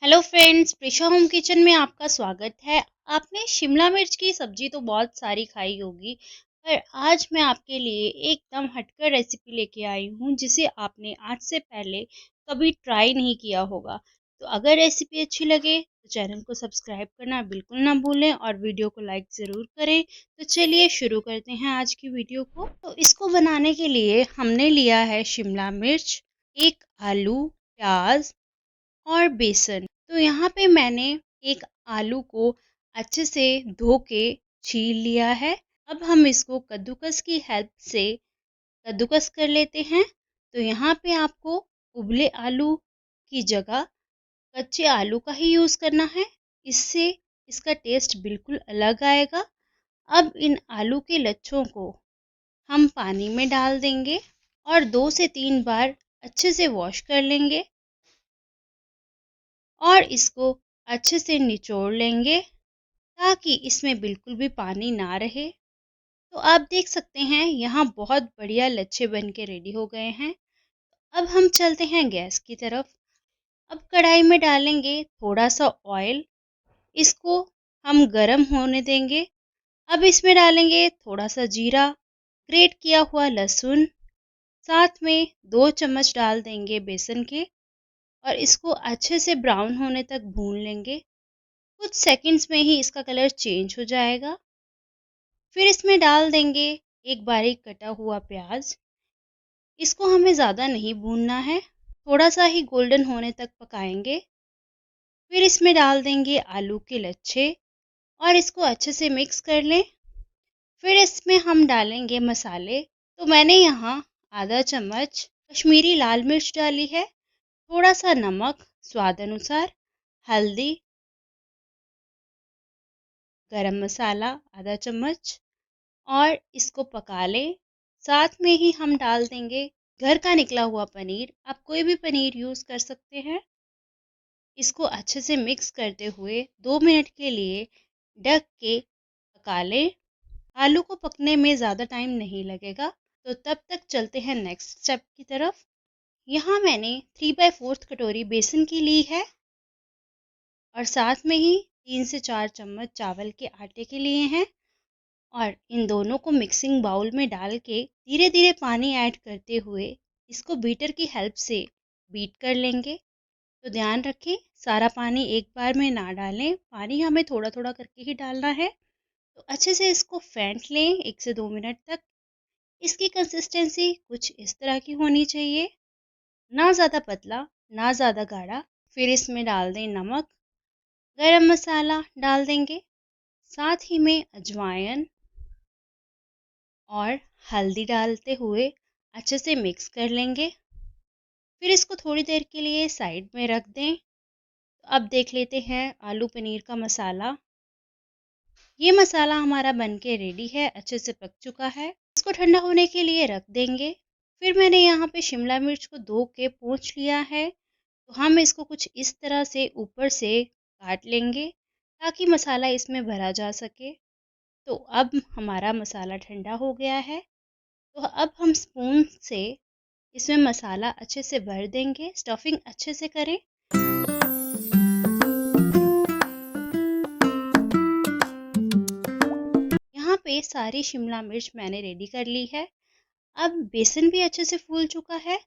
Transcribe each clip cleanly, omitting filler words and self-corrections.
Hello friends, Prisha home kitchen में आपका स्वागत है। आपने शिमला मिर्च की सब्जी तो बहुत सारी खाई होगी, पर आज मैं आपके लिए एकदम हटकर रेसिपी लेके आई हूँ जिसे आपने आज से पहले कभी ट्राई नहीं किया होगा। तो अगर रेसिपी अच्छी लगे तो चैनल को सब्सक्राइब करना बिल्कुल ना भूलें और वीडियो को लाइक ज़रूर करें। तो चलिए शुरू करते हैं आज की वीडियो को। तो इसको बनाने के लिए हमने लिया है शिमला मिर्च, एक आलू, प्याज और बेसन। तो यहाँ पे मैंने एक आलू को अच्छे से धो के छील लिया है। अब हम इसको कद्दूकस की हेल्प से कद्दूकस कर लेते हैं। तो यहाँ पे आपको उबले आलू की जगह कच्चे आलू का ही यूज़ करना है। इससे इसका टेस्ट बिल्कुल अलग आएगा। अब इन आलू के लच्छों को हम पानी में डाल देंगे और 2 से 3 बार अच्छे से वॉश कर लेंगे और इसको अच्छे से निचोड़ लेंगे ताकि इसमें बिल्कुल भी पानी ना रहे। तो आप देख सकते हैं यहाँ बहुत बढ़िया लच्छे बन के रेडी हो गए हैं। अब हम चलते हैं गैस की तरफ। अब कढ़ाई में डालेंगे थोड़ा सा ऑयल, इसको हम गरम होने देंगे। अब इसमें डालेंगे थोड़ा सा जीरा, ग्रेट किया हुआ लहसुन, साथ में 2 चम्मच डाल देंगे बेसन के और इसको अच्छे से ब्राउन होने तक भून लेंगे। कुछ सेकंड्स में ही इसका कलर चेंज हो जाएगा। फिर इसमें डाल देंगे एक बारीक कटा हुआ प्याज। इसको हमें ज़्यादा नहीं भूनना है, थोड़ा सा ही गोल्डन होने तक पकाएंगे। फिर इसमें डाल देंगे आलू के लच्छे और इसको अच्छे से मिक्स कर लें। फिर इसमें हम डालेंगे मसाले। तो मैंने यहाँ आधा चम्मच कश्मीरी लाल मिर्च डाली है, थोड़ा सा नमक स्वाद अनुसार, हल्दी, गरम मसाला आधा चम्मच और इसको पका लें। साथ में ही हम डाल देंगे घर का निकला हुआ पनीर। आप कोई भी पनीर यूज़ कर सकते हैं। इसको अच्छे से मिक्स करते हुए 2 मिनट के लिए ढक के पका लें। आलू को पकने में ज़्यादा टाइम नहीं लगेगा। तो तब तक चलते हैं नेक्स्ट स्टेप की तरफ। यहाँ मैंने 3/4 कटोरी बेसन की ली है और साथ में ही 3 से 4 चम्मच चावल के आटे के लिए हैं और इन दोनों को मिक्सिंग बाउल में डाल के धीरे धीरे पानी ऐड करते हुए इसको बीटर की हेल्प से बीट कर लेंगे। तो ध्यान रखें सारा पानी एक बार में ना डालें, पानी हमें थोड़ा थोड़ा करके ही डालना है। तो अच्छे से इसको फेंट लें 1 से 2 मिनट तक। इसकी कंसिस्टेंसी कुछ इस तरह की होनी चाहिए, ना ज़्यादा पतला ना ज़्यादा गाढ़ा। फिर इसमें डाल दें नमक, गरम मसाला डाल देंगे, साथ ही में अजवाइन और हल्दी डालते हुए अच्छे से मिक्स कर लेंगे। फिर इसको थोड़ी देर के लिए साइड में रख दें। तो अब देख लेते हैं आलू पनीर का मसाला। ये मसाला हमारा बन के रेडी है, अच्छे से पक चुका है। इसको ठंडा होने के लिए रख देंगे। फिर मैंने यहाँ पे शिमला मिर्च को धो के पोंछ लिया है। तो हम इसको कुछ इस तरह से ऊपर से काट लेंगे ताकि मसाला इसमें भरा जा सके। तो अब हमारा मसाला ठंडा हो गया है। तो अब हम स्पून से इसमें मसाला अच्छे से भर देंगे, स्टफिंग अच्छे से करें। यहाँ पे सारी शिमला मिर्च मैंने रेडी कर ली है। अब बेसन भी अच्छे से फूल चुका है।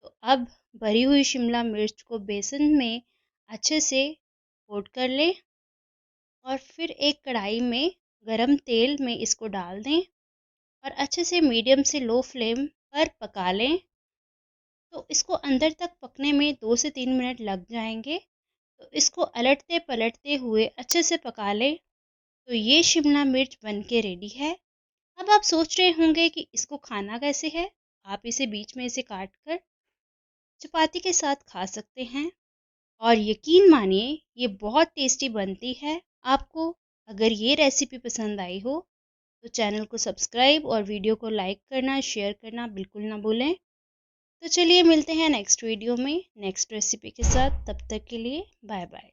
तो अब भरी हुई शिमला मिर्च को बेसन में अच्छे से कोट कर लें और फिर एक कढ़ाई में गरम तेल में इसको डाल दें और अच्छे से मीडियम से लो फ्लेम पर पका लें। तो इसको अंदर तक पकने में 2 से 3 मिनट लग जाएंगे। तो इसको अलटते पलटते हुए अच्छे से पका लें। तो ये शिमला मिर्च बन के रेडी है। अब आप सोच रहे होंगे कि इसको खाना कैसे है। आप इसे बीच में से काट कर चपाती के साथ खा सकते हैं और यकीन मानिए ये बहुत टेस्टी बनती है। आपको अगर ये रेसिपी पसंद आई हो तो चैनल को सब्सक्राइब और वीडियो को लाइक करना, शेयर करना बिल्कुल ना भूलें। तो चलिए मिलते हैं नेक्स्ट वीडियो में नेक्स्ट रेसिपी के साथ। तब तक के लिए बाय बाय।